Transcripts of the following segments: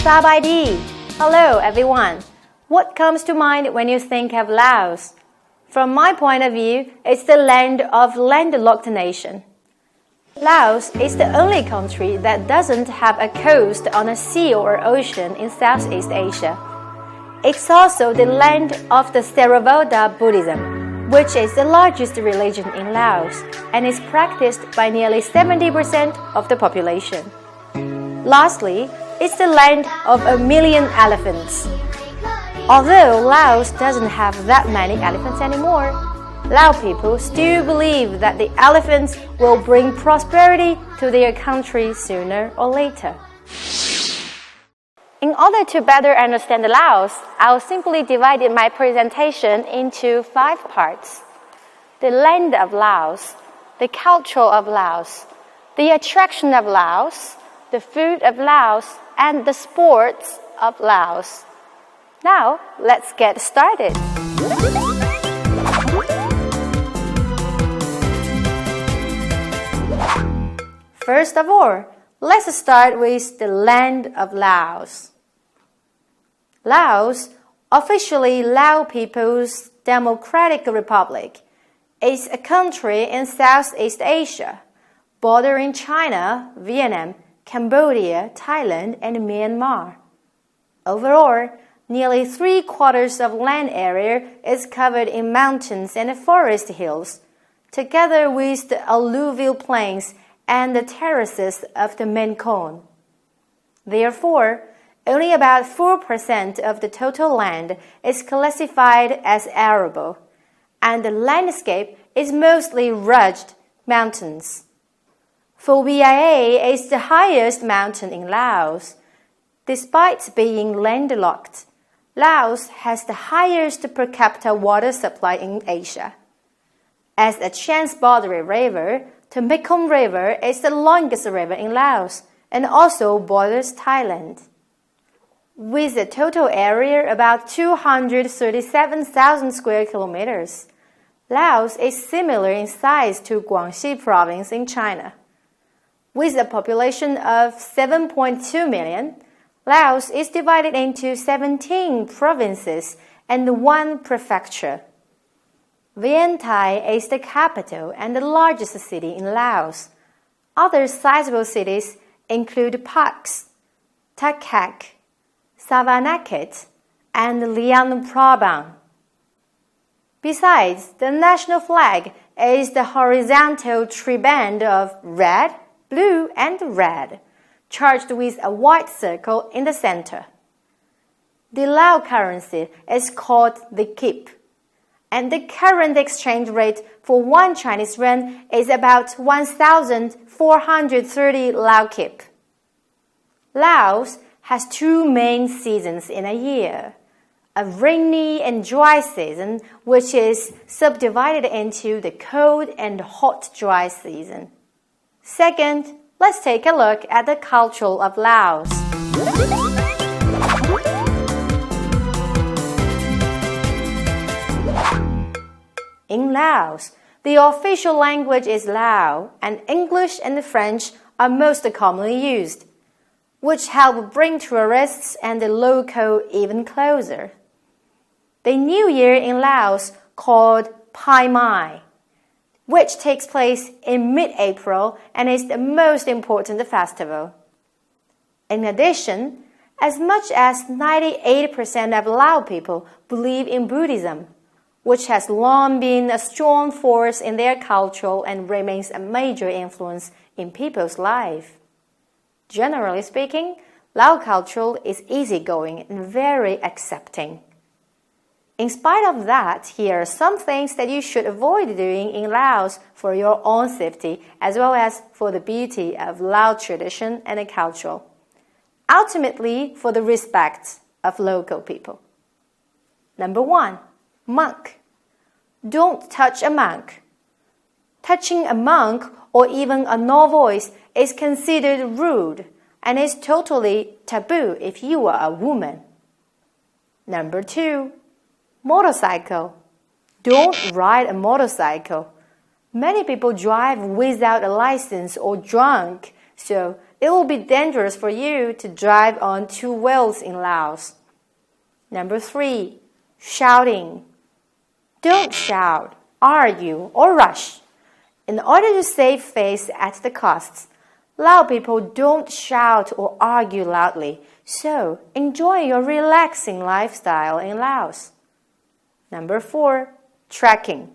Shab ID. Hello everyone. What comes to mind when you think of Laos? From my point of view, it's the land of landlocked nation. Laos is the only country that doesn't have a coast on a sea or ocean in Southeast Asia. It's also the land of the Theravada Buddhism, which is the largest religion in Laos and is practiced by nearly 70% of the population. Lastly, it's the land of 1 million elephants. Although Laos doesn't have that many elephants anymore, Lao people still believe that the elephants will bring prosperity to their country sooner or later. In order to better understand Laos, I'll simply divide my presentation into 5 parts. The land of Laos, the culture of Laos, the attraction of Laos, the food of Laos, and the sports of Laos. Now, let's get started. First of all, let's start with the land of Laos. Laos, officially Lao People's Democratic Republic, is a country in Southeast Asia, bordering China, Vietnam, Cambodia, Thailand, and Myanmar. Overall, nearly 3/4 of land area is covered in mountains and forest hills, together with the alluvial plains and the terraces of the Mekong. Therefore, only about 4% of the total land is classified as arable, and the landscape is mostly rugged mountains. Phu Bia is the highest mountain in Laos. Despite being landlocked, Laos has the highest per capita water supply in Asia. As a trans-boundary river, the Mekong River is the longest river in Laos and also borders Thailand. With a total area about 237,000 square kilometers, Laos is similar in size to Guangxi province in China. With a population of 7.2 million, Laos is divided into 17 provinces and 1 prefecture. Vientiane is the capital and the largest city in Laos. Other sizable cities include Paks, Thakak, Savannakhet, and Liang Prabang. Besides, the national flag is the horizontal triband of red, blue, and red, charged with a white circle in the center. The Lao currency is called the kip, and the current exchange rate for 1 Chinese yuan is about 1,430 Lao kip. Laos has 2 main seasons in a year, a rainy and dry season, which is subdivided into the cold and hot dry season. Second, let's take a look at the culture of Laos. In Laos, the official language is Lao, and English and French are most commonly used, which help bring tourists and the local even closer. The New Year in Laos, called Pai Mai, which takes place in mid-April and is the most important festival. In addition, as much as 98% of Lao people believe in Buddhism, which has long been a strong force in their culture and remains a major influence in people's life. Generally speaking, Lao culture is easygoing and very accepting. In spite of that, here are some things that you should avoid doing in Laos for your own safety, as well as for the beauty of Lao tradition and culture. Ultimately, for the respect of local people. Number 1, monk. Don't touch a monk. Touching a monk or even a novice is considered rude and is totally taboo if you are a woman. Number 2, motorcycle. Don't ride a motorcycle. Many people drive without a license or drunk, so it will be dangerous for you to drive on two wheels in Laos. Number 3, shouting. Don't shout, argue, or rush. In order to save face at the costs, Lao people don't shout or argue loudly, so enjoy your relaxing lifestyle in Laos. Number 4, trekking.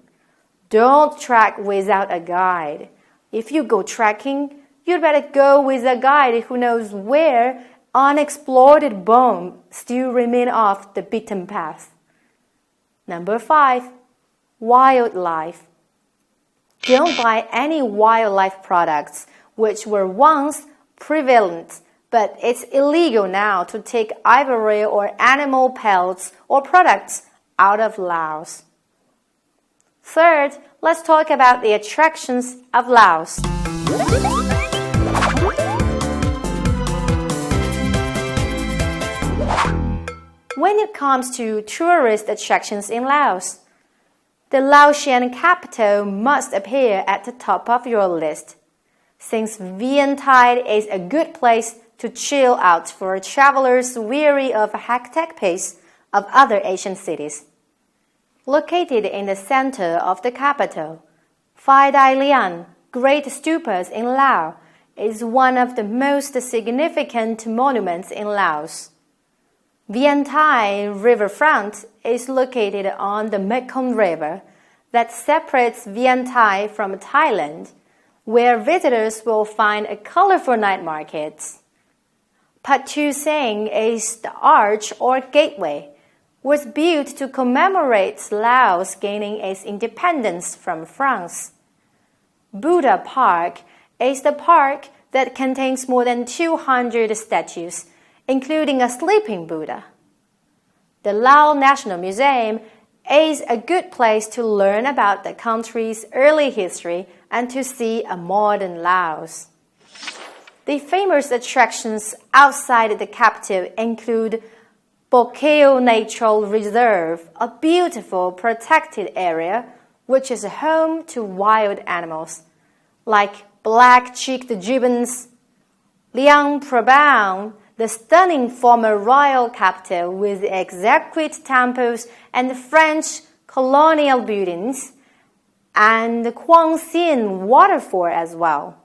Don't trek without a guide. If you go trekking, you'd better go with a guide who knows where unexplored bones still remain off the beaten path. Number 5, wildlife. Don't buy any wildlife products which were once prevalent, but it's illegal now to take ivory or animal pelts or products out of Laos. Third, let's talk about the attractions of Laos. When it comes to tourist attractions in Laos, the Laotian capital must appear at the top of your list, since Vientiane is a good place to chill out for travelers weary of a hectic pace of other Asian cities. Located in the center of the capital, Phai Dai Lian, Great Stupas in Laos, is one of the most significant monuments in Laos. Vientiane riverfront is located on the Mekong River that separates Vientiane from Thailand, where visitors will find a colorful night market. Patuxay is the arch or gateway, was built to commemorate Laos gaining its independence from France. Buddha Park is the park that contains more than 200 statues, including a sleeping Buddha. The Laos National Museum is a good place to learn about the country's early history and to see a modern Laos. The famous attractions outside the capital include Phra Keo Natural Reserve, a beautiful protected area which is home to wild animals like black-cheeked gibbons, Liang Prabang, the stunning former royal capital with exquisite temples and French colonial buildings, and the Quang Sin waterfall as well.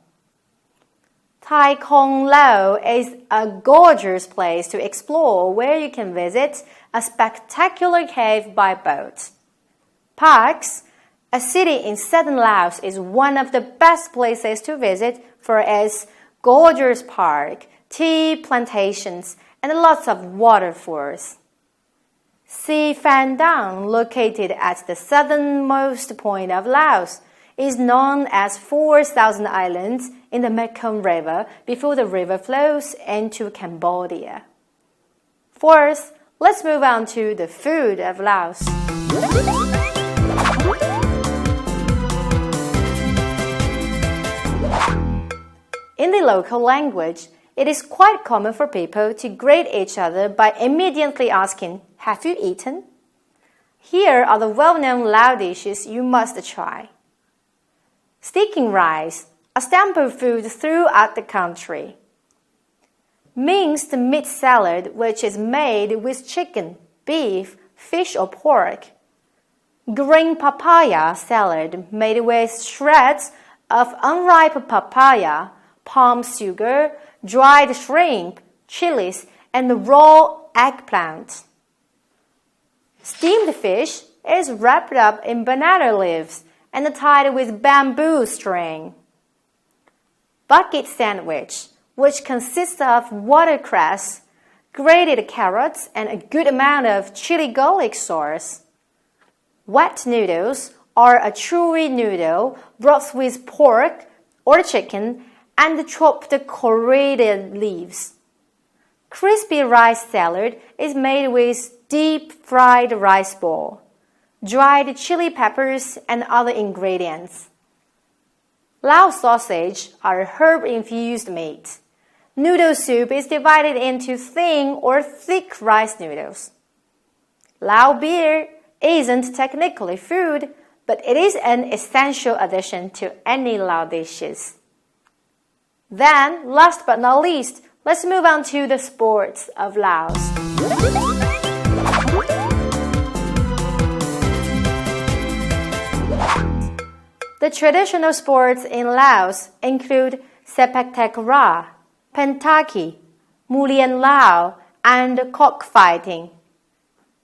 Tai Kong Lao is a gorgeous place to explore where you can visit a spectacular cave by boat. Parks, a city in southern Laos, is one of the best places to visit for its gorgeous park, tea plantations, and lots of waterfalls. Si Phan Dang, located at the southernmost point of Laos, is known as 4,000 islands in the Mekong River before the river flows into Cambodia. Fourth, let's move on to the food of Laos. In the local language, it is quite common for people to greet each other by immediately asking, "Have you eaten?" Here are the well-known Lao dishes you must try. Sticky rice, a staple food throughout the country. Minced meat salad, which is made with chicken, beef, fish or pork. Green papaya salad made with shreds of unripe papaya, palm sugar, dried shrimp, chilies, and raw eggplant. Steamed fish is wrapped up in banana leaves and tied with bamboo string. Bucket sandwich, which consists of watercress, grated carrots, and a good amount of chili garlic sauce. Wet noodles are a chewy noodle broth with pork or chicken and chopped coriander leaves. Crispy rice salad is made with deep-fried rice ball, dried chili peppers, and other ingredients. Lao sausage are herb-infused meat. Noodle soup is divided into thin or thick rice noodles. Lao beer isn't technically food, but it is an essential addition to any Lao dishes. Then, last but not least, let's move on to the sports of Laos. The traditional sports in Laos include Sepak takraw, pentaki, mulian lao, and cockfighting.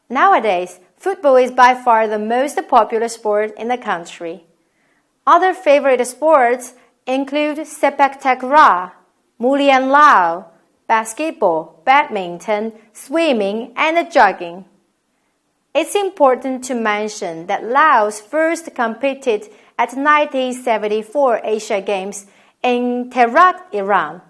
Nowadays, football is by far the most popular sport in the country. Other favorite sports include Sepak takraw, mulian lao, basketball, badminton, swimming, and jogging. It's important to mention that Laos first competed at 1974 Asia Games in Tehran, Iran,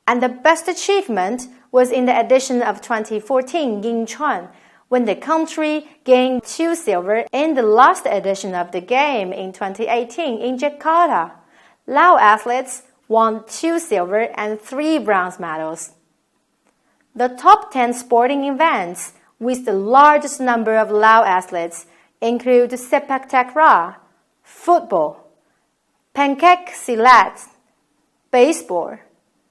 and the best achievement was in the edition of 2014 Yinchuan, when the country gained 2 silver in the last edition of the game in 2018 in Jakarta. Lao athletes won 2 silver and 3 bronze medals. The top 10 sporting events with the largest number of Lao athletes include Sepak takraw, football, pencak silat, baseball,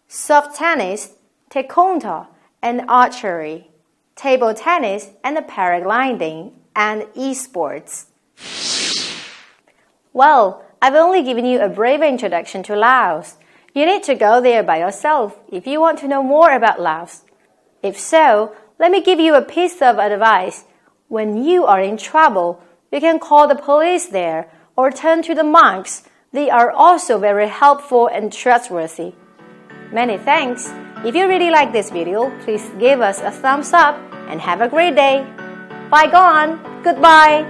soft tennis, taekwondo, and archery, table tennis, and paragliding, and esports. Well, I've only given you a brief introduction to Laos. You need to go there by yourself if you want to know more about Laos. If so, let me give you a piece of advice. When you are in trouble, you can call the police there or turn to the monks. They are also very helpful and trustworthy. Many thanks. If you really like this video, please give us a thumbs up and have a great day. Bye gone. Goodbye.